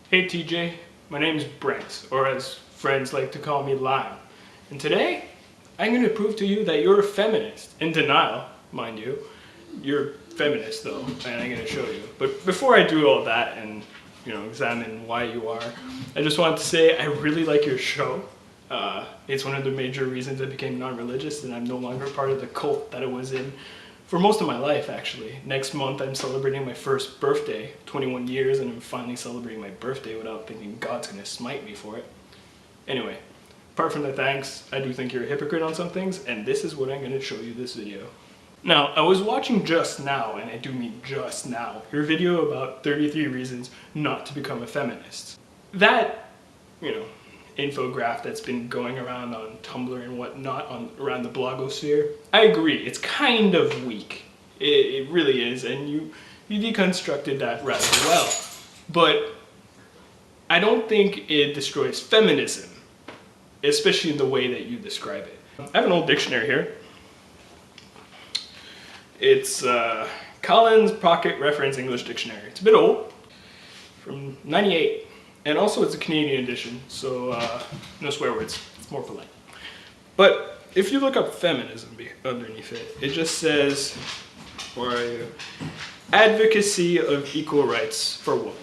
Hey TJ, my name's Brent, or as friends like to call me Lime. And today, I'm going to prove to you that you're a feminist. In denial, mind you. You're feminist though, and I'm going to show you. But before I do all that and, examine why you are, I just wanted to say I really like your show. It's one of the major reasons I became non-religious, and I'm no longer part of the cult that I was in for most of my life, actually. Next month, I'm celebrating my first birthday, 21 years, and I'm finally celebrating my birthday without thinking God's gonna smite me for it. Anyway, apart from the thanks, I do think you're a hypocrite on some things, and this is what I'm gonna show you this video. Now, I was watching just now, and I do mean just now, your video about 33 reasons not to become a feminist. That, infograph that's been going around on Tumblr and whatnot around the blogosphere, I agree, it's kind of weak. It really is, and you deconstructed that rather well. But I don't think it destroys feminism, especially in the way that you describe it. I have an old dictionary here. It's Collins Pocket Reference English Dictionary. It's a bit old, from '98. And also it's a Canadian edition, so no swear words, it's more polite. But if you look up feminism underneath it, it just says, where are you? Advocacy of equal rights for women.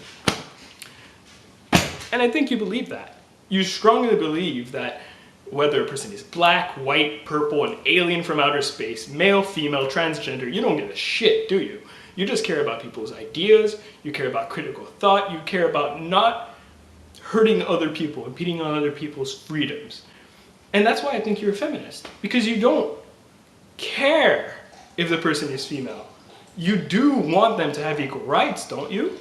And I think you believe that. You strongly believe that whether a person is black, white, purple, an alien from outer space, male, female, transgender, you don't give a shit, do you? You just care about people's ideas, you care about critical thought, you care about not hurting other people, impeding on other people's freedoms. And that's why I think you're a feminist. Because you don't care if the person is female. You do want them to have equal rights, don't you?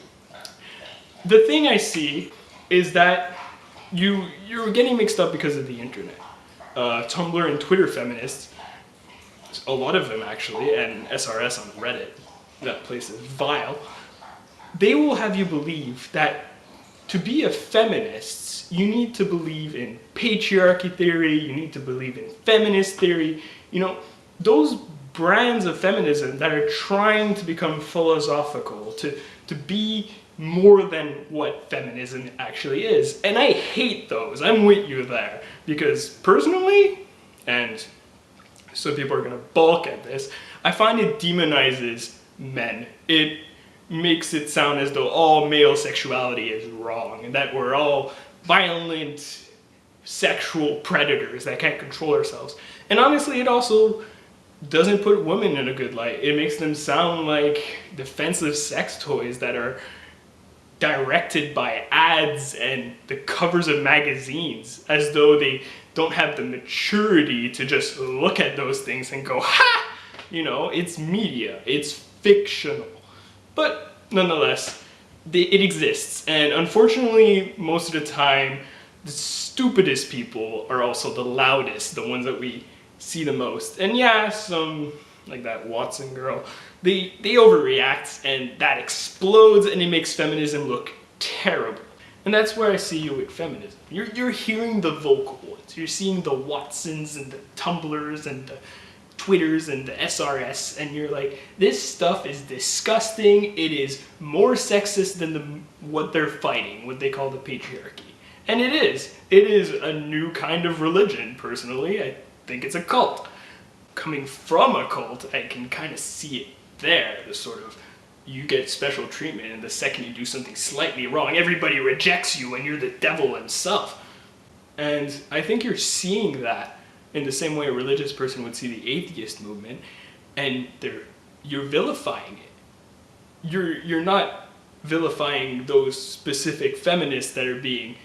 The thing I see is that you're getting mixed up because of the internet. Tumblr and Twitter feminists, a lot of them actually, and SRS on Reddit, that place is vile, they will have you believe that to be a feminist, you need to believe in patriarchy theory, you need to believe in feminist theory, those brands of feminism that are trying to become philosophical, to be more than what feminism actually is. And I hate those, I'm with you there, because personally, and some people are gonna balk at this, I find it demonizes men. It makes it sound as though all male sexuality is wrong and that we're all violent sexual predators that can't control ourselves. And honestly, it also doesn't put women in a good light. It makes them sound like defensive sex toys that are directed by ads and the covers of magazines, as though they don't have the maturity to just look at those things and go, ha! It's media, it's fictional. But nonetheless, it exists, and unfortunately, most of the time, the stupidest people are also the loudest, the ones that we see the most. And yeah, some, like that Watson girl, they overreact, and that explodes, and it makes feminism look terrible. And that's where I see you with feminism. You're hearing the vocal ones, you're seeing the Watsons and the Tumblrs and the Twitters and the SRS, and you're like, this stuff is disgusting, it is more sexist than what they're fighting, what they call the patriarchy. And it is a new kind of religion, personally. I think it's a cult. Coming from a cult, I can kind of see it there, the sort of, you get special treatment, and the second you do something slightly wrong, everybody rejects you and you're the devil himself. And I think you're seeing that in the same way a religious person would see the atheist movement, and you're vilifying it. You're not vilifying those specific feminists that are being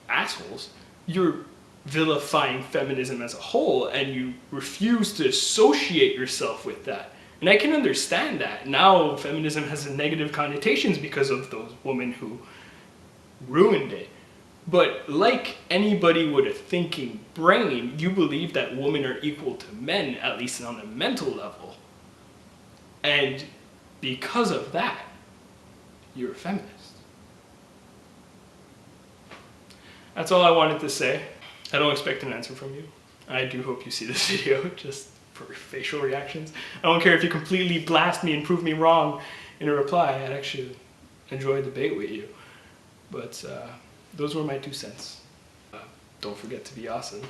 assholes. You're vilifying feminism as a whole, and you refuse to associate yourself with that. And I can understand that. Now feminism has negative connotations because of those women who ruined it. But like anybody with a thinking brain, you believe that women are equal to men, at least on a mental level. And because of that, you're a feminist. That's all I wanted to say. I don't expect an answer from you. I do hope you see this video just for facial reactions. I don't care if you completely blast me and prove me wrong in a reply. I'd actually enjoy a debate with you. But those were my 2 cents. Don't forget to be awesome.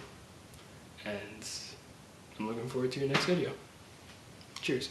And I'm looking forward to your next video. Cheers.